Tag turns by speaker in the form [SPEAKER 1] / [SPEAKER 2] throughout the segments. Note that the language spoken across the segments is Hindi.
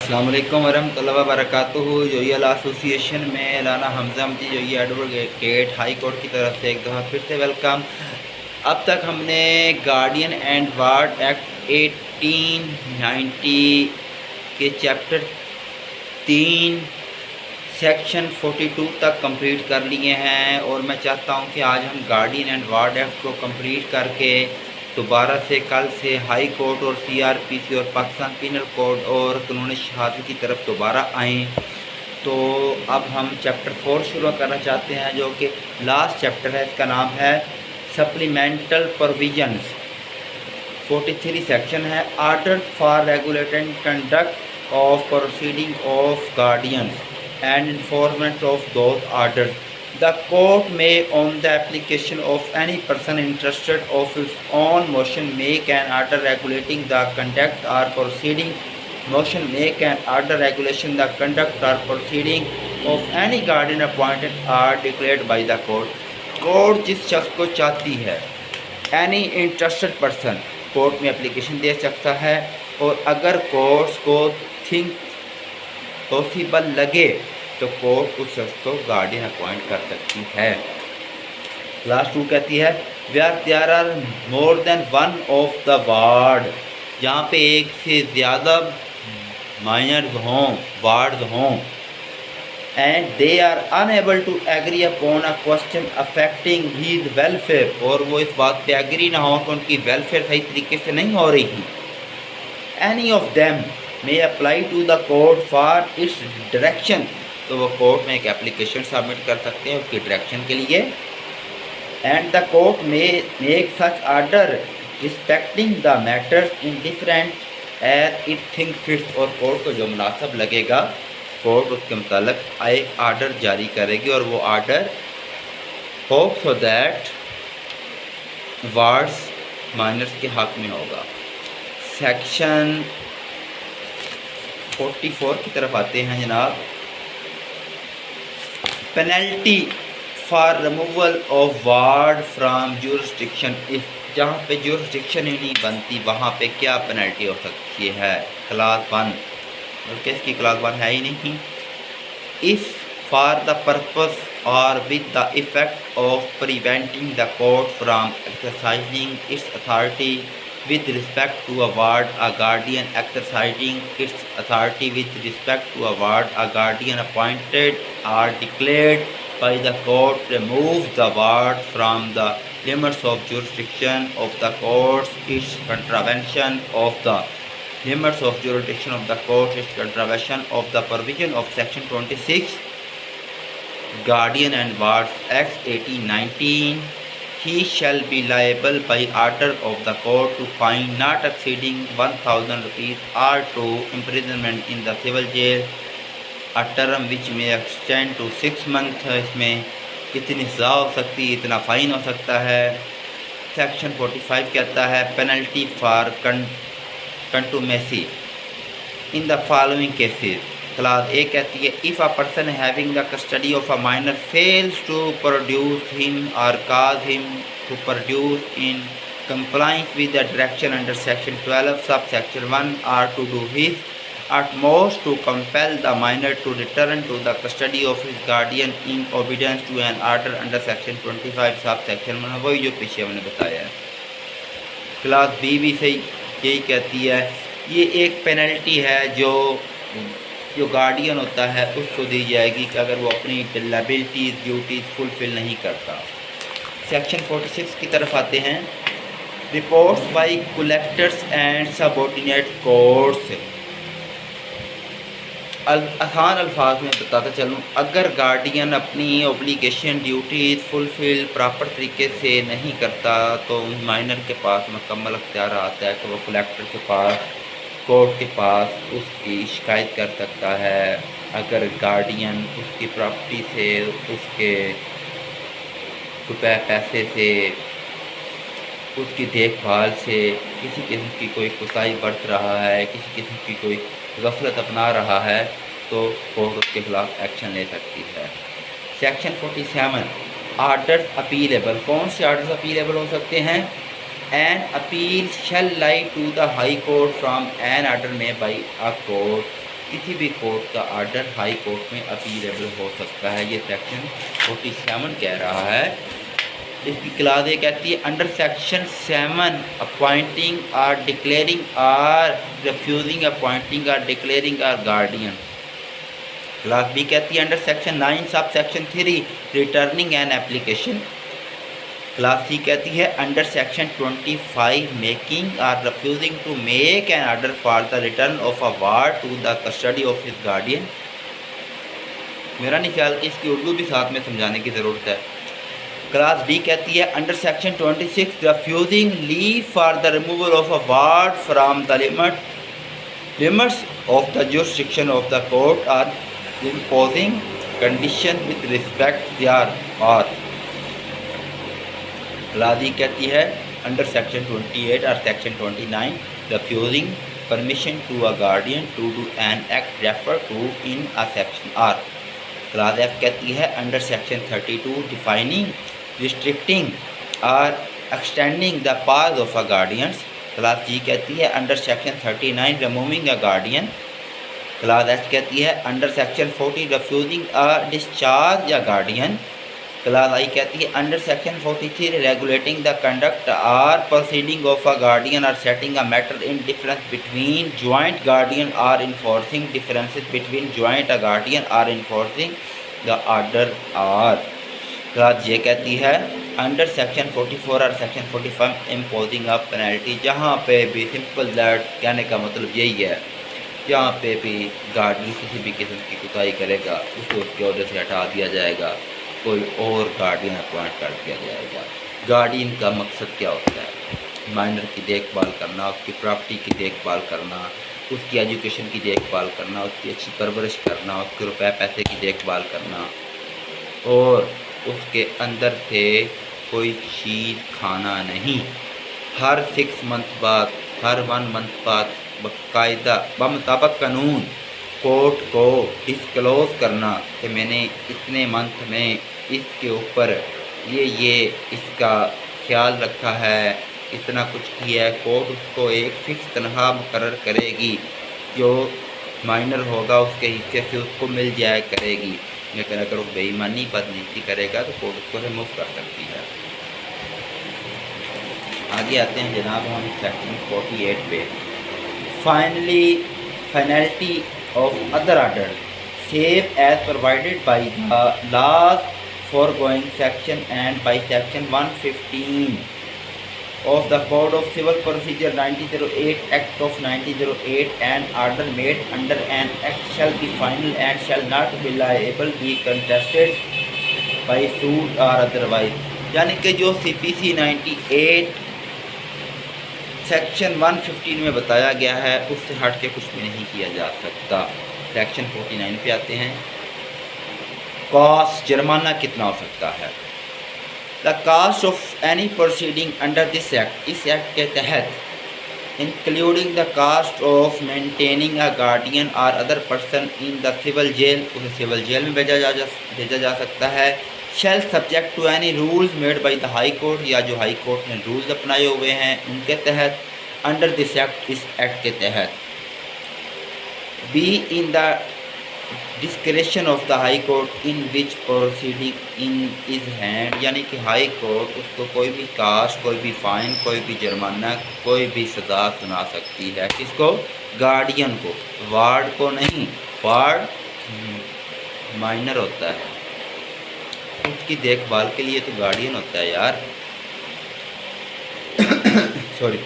[SPEAKER 1] अस्सलाम वालेकुम वरहमतुल्लाहि वबरकातुहू। जो ये एसोसिएशन में लाना हमजा हमदी जो ये एडवोकेट हाई कोर्ट की तरफ से एक दफ़ा फिर से वेलकम। अब तक हमने गार्डियन एंड वार्ड एक्ट 1890 के चैप्टर 3 सेक्शन 42 तक कंप्लीट कर लिए हैं और मैं चाहता हूं कि आज हम गार्डियन एंड वार्ड एक्ट को कंप्लीट करके दोबारा से कल से हाई कोर्ट और सीआरपीसी और पाकिस्तान पीनल कोड और कानून शहादत की तरफ दोबारा आएँ। तो अब हम चैप्टर 4 शुरू करना चाहते हैं जो कि लास्ट चैप्टर है। इसका नाम है सप्लीमेंटल प्रोविजंस। 43 सेक्शन है order for regulating conduct of proceeding of guardians and enforcement of those orders. The court may, on the application of any person interested of its own motion, make an order regulating the conduct or proceeding. Motion make an order regulation the conduct or proceeding of any guardian appointed or declared by the court. Court जिस शख्स को चाहती है एनी इंटरेस्टेड पर्सन कोर्ट में एप्लीकेशन दे सकता है और अगर कोर्ट्स को थिंक पॉसिबल लगे तो कोर्ट उस शख्स को गार्डियन अपॉइंट कर सकती है। क्लास 2 कहती है where there are more than one of the ward, जहाँ पे एक से ज़्यादा माइनर्स हों वार्ड हों and they are unable to agree upon a question affecting his welfare, और वो इस बात पे एग्री ना हो कि उनकी वेलफेयर सही तरीके से नहीं हो रही थी। Any of them may apply to the court for its direction, तो वो कोर्ट में एक एप्लीकेशन सबमिट कर सकते हैं उसकी डायरेक्शन के लिए। एंड द कोर्ट में make such order respecting the matters in different as it think fits, और कोर्ट को जो मुनासिब लगेगा कोर्ट उसके मुताबिक एक आर्डर जारी करेगी और वो order hope so that wards minors के हक में होगा। सेक्शन 44 की तरफ आते हैं जनाब। Penalty for removal of ward from jurisdiction, इस जहाँ पे जुरिस्डिक्शन ही नहीं बनती वहाँ पे क्या पेनल्टी हो सकती है। क्लास 1 और किसकी क्लास 1 है ही नहीं। इफ़ फॉर द पर्पस और with the effect of preventing the court from exercising it's authority with respect to a ward, a guardian exercising its authority with respect to a ward, a guardian appointed or declared by the court removes the ward from the limits of jurisdiction of the court, its contravention of the limits of jurisdiction of the court, its contravention of the provision of section 26 Guardian and Wards Act 1819. He shall be liable by order of the court to fine not exceeding 1000 rupees or to imprisonment in the civil jail, a term which may extend to 6 months। इसमें कितनी सज़ा हो सकती है, इतना फ़ाइन हो सकता है। सेक्शन 45 कहता है penalty for contumacy in the following cases. Class A कहती है if a person having the custody of a minor fails to produce him और cause him to produce in compliance with the direction under section 12 sub section 1 or to do his utmost to compel the minor to return to the custody of his guardian in obedience to an order under section 25 सब सेक्शन 1, वही जो पीछे हमने बताया है। क्लास बी भी सही यही कहती है। ये एक पेनल्टी है जो गार्डियन होता है उसको दी जाएगी कि अगर वो अपनी लायबिलिटीज़ ड्यूटीज़ फुलफिल नहीं करता। सेक्शन 46 की तरफ आते हैं। Reports by collectors and subordinate courts. आसान अल्फाज में बताता चलूँ, अगर गार्डियन अपनी ओब्लिगेशन ड्यूटीज़ फुलफिल प्रॉपर तरीके से नहीं करता तो माइनर के पास मुकम्मल अख्तियार आता है कि वो कलेक्टर के पास कोर्ट के पास उसकी शिकायत कर सकता है। अगर गार्डियन उसकी प्रॉपर्टी से उसके रुपए पैसे से उसकी देखभाल से किसी किस्म की कोई कोताही बरत रहा है, किसी किस्म की कोई गफलत अपना रहा है तो कोर्ट उसके खिलाफ एक्शन ले सकती है। Section 47 orders appealable. कौन से आर्डर्स अपीलेबल हो सकते हैं। An appeal shall lie to the High Court from an order made by a court किसी भी कोर्ट का आर्डर हाई कोर्ट में अपीलेबल हो सकता है। ये सेक्शन 47 कह रहा है। इसकी क्लास ये कहती है अंडर सेक्शन 7 अपॉइंटिंग और डिक्लेयरिंग और रिफ्यूजिंग अपॉइंटिंग और डिक्लेयरिंग और गार्डियन। क्लास बी कहती है under section 9 sub section 3 returning an application. Class C कहती है अंडर सेक्शन 25 मेकिंग और refusing to make an order for the return of a ward to the custody of his guardian. मेरा नहीं ख्याल कि इसकी उर्दू भी साथ में समझाने की ज़रूरत है। क्लास डी कहती है under section 26 refusing leave for the removal of a ward from the limits of the jurisdiction of the court और imposing condition with respect their or। Class कहती है अंडर सेक्शन 28 और section 29 refusing permission to a guardian to do an act referred to in a section R। Class F कहती है under section 32 defining restricting or extending the powers of a guardians। Class G कहती है under section 39 removing a guardian। Class H कहती है under section 40 refusing a discharge या गार्डियन। क्लास आई कहती है under section 43 regulating the conduct or proceeding of a guardian और setting a matter in difference between joint guardian or enforcing differences between joint a guardian or enforcing the order or. Class ये कहती है अंडर सेक्शन 44 और सेक्शन 45 इम्पोजिंग अ पेनल्टी। जहाँ पे भी सिंपल दैट कहने का मतलब यही है, जहाँ पे भी गार्डियन किसी भी किस्म की कोताही करेगा उसको उसके ऑर्डर से हटा दिया जाएगा, कोई और गार्डियन अपॉइंट कर दिया जाएगा। गार्डियन का मकसद क्या होता है? माइनर की देखभाल करना, उसकी प्रॉपर्टी की देखभाल करना, उसकी एजुकेशन की देखभाल करना, उसकी अच्छी परवरिश करना, उसके रुपए पैसे की देखभाल करना और उसके अंदर से कोई चीज़ खाना नहीं। हर 6 मंथ बाद, हर 1 मंथ बाद बाकायदा बमुताबिक कानून कोर्ट को डिस्क्लोज़ करना कि मैंने इतने मंथ में इसके ऊपर ये इसका ख्याल रखा है, इतना कुछ किया है। कोर्ट उसको एक फ़िक्स तनख्वाह मुकर्रर करेगी, जो माइनर होगा उसके हिस्से से उसको मिल जाया करेगी। लेकिन अगर वो बेईमानी बदनीति करेगा तो कोर्ट उसको रिमूव कर सकती है। आगे आते हैं जनाब हम सेक्शन 48 पे। finality of other order save as provided by the laws foregoing section and by section 115 of the Code of Civil Procedure 1908 Act of 1908 and order made under an act shall be final and shall not be liable be contested by suit or otherwise। यानी कि जो CPC 98 सेक्शन 115 में बताया गया है उससे हट के कुछ भी नहीं किया जा सकता। सेक्शन 49 पे आते हैं। कॉस्ट, जुर्माना कितना हो सकता है? The cost of any proceeding under this act, इस एक्ट के तहत including the cost of maintaining a guardian और other person in the civil jail, उसे सिविल जेल में भेजा जा सकता है। Shall subject to any rules made by the high court, या जो हाई कोर्ट ने रूल्स अपनाए हुए हैं उनके तहत अंडर दिस एक्ट, इस एक्ट के तहत। Be in the discretion of the high court in which proceeding in is hand, यानी कि हाई कोर्ट उसको कोई भी कास्ट, कोई भी फ़ाइन, कोई भी जुर्माना, कोई भी सज़ा सुना सकती है। किसको? गार्डियन को, वार्ड को नहीं। वार्ड माइनर होता है, उसकी देखभाल के लिए तो गार्डियन होता है यार। Sorry.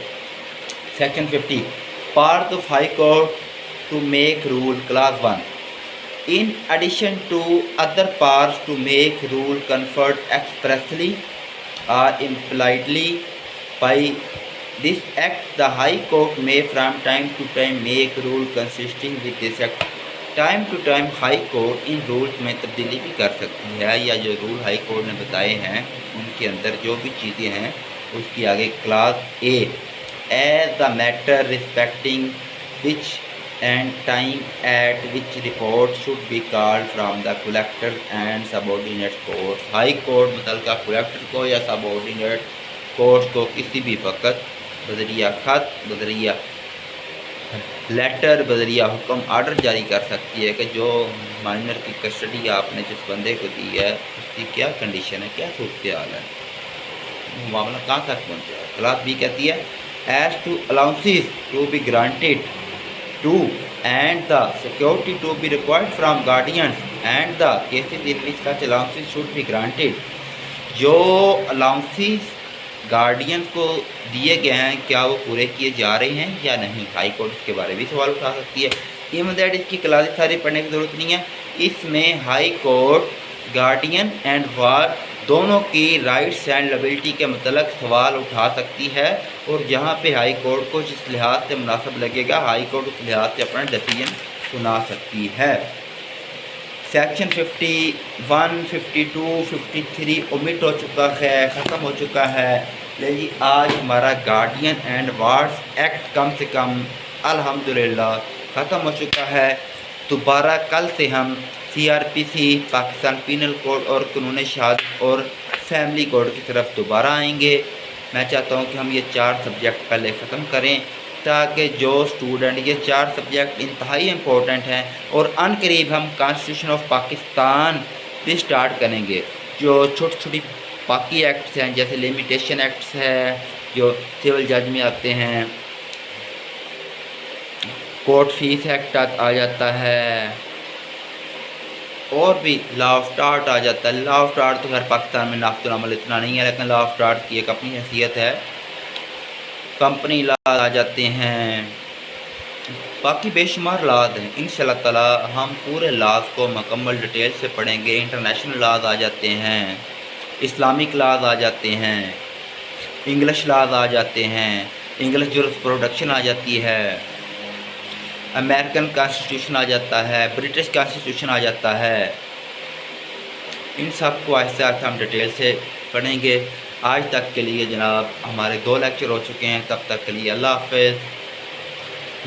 [SPEAKER 1] Section 50 part of high court to make rule. Class 1 in addition to other parts to make rule conferred expressly और impliedly by this act the high court may from time to time make rule consisting with this act. Time to time high court in rules में तब्दीली भी कर सकती है, या जो रूल हाई कोर्ट ने बताए हैं उनके अंदर जो भी चीज़ें हैं उसकी आगे class A as the matter respecting which and time at which report should be called from the collector and subordinate court. High court मुतल्लिका कलेक्टर को या सबऑर्डिनेट कोर्ट को किसी भी वक्त बजरिया ख़त, बजरिया लेटर बजरिया हुक्म आर्डर जारी कर सकती है कि जो माइनर की कस्टडी आपने जिस बंदे को दी है उसकी क्या कंडीशन है, क्या सूरत हाल है, मामला कहाँ तक पहुँच गया। क्लास बी कहती है as to allowances to be granted to and the security to be required from guardians and the cases in which such allowances should be granted. जो अलाउंसेस गार्डियन को दिए गए हैं क्या वो पूरे किए जा रहे हैं या नहीं, हाई कोर्ट इसके बारे में भी सवाल उठा सकती है। इवन दैट इसकी क्लास सारी पढ़ने की ज़रूरत नहीं है। इसमें हाई कोर्ट गार्डियन एंड वार दोनों की राइट्स एंड लायबिलिटी के मतलब सवाल उठा सकती है, और जहाँ पे हाई कोर्ट को जिस लिहाज से मुनासिब लगेगा हाई कोर्ट उस लिहाज से अपना डिसीजन सुना सकती है। सेक्शन 51, 52, 53 ओमिट हो चुका है, ख़त्म हो चुका है। लेकिन आज हमारा गार्डियन एंड वार्ड्स एक्ट कम से कम अल्हम्दुलिल्लाह ख़त्म हो चुका है। दोबारा कल से हम CRPC पाकिस्तान पीनल कोड और कानून शहादत और फैमिली कोड की तरफ दोबारा आएंगे। मैं चाहता हूँ कि हम ये 4 सब्जेक्ट पहले ख़त्म करें ताकि जो स्टूडेंट, ये 4 सब्जेक्ट इंतहाई इम्पोर्टेंट हैं, और अनकरीब हम कॉन्स्टिट्यूशन ऑफ पाकिस्तान भी स्टार्ट करेंगे। जो छोटी छोटी बाकी एक्ट्स हैं जैसे लिमिटेशन एक्ट्स है जो सिविल जज में आते हैं, कोर्ट फीस एक्ट आ जाता है, और भी लॉ ऑफ टार्ट आ जाता है। लॉ ऑफ टार्ट तो हर पाकिस्तान में नाफ्तुल अमल इतना नहीं है, लेकिन लॉ ऑफ टार्ट की एक अपनी हैसियत है। कंपनी लॉ आ जाते हैं, बाकी बेशुमार लॉज हैं। इंशाल्लाह ताला हम पूरे लॉज को मुकम्मल डिटेल से पढ़ेंगे। इंटरनेशनल लॉज आ जाते हैं, इस्लामिक लॉज आ जाते हैं, इंग्लिश लॉज आ जाते हैं, इंग्लिश जुरिस्प्रूडेंस आ जाती है, अमेरिकन कॉन्स्टिट्यूशन आ जाता है, ब्रिटिश कॉन्स्टिट्यूशन आ जाता है। इन सब को आहिस्ता आहिस्ता हम डिटेल से पढ़ेंगे। आज तक के लिए जनाब हमारे 2 लेक्चर हो चुके हैं। तब तक के लिए अल्लाह हाफ़िज़।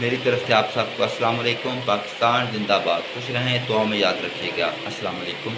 [SPEAKER 1] मेरी तरफ से आप सबको अस्सलाम वालेकुम। पाकिस्तान जिंदाबाद। खुश रहें, दुआ में याद रखिएगा। अस्सलाम वालेकुम।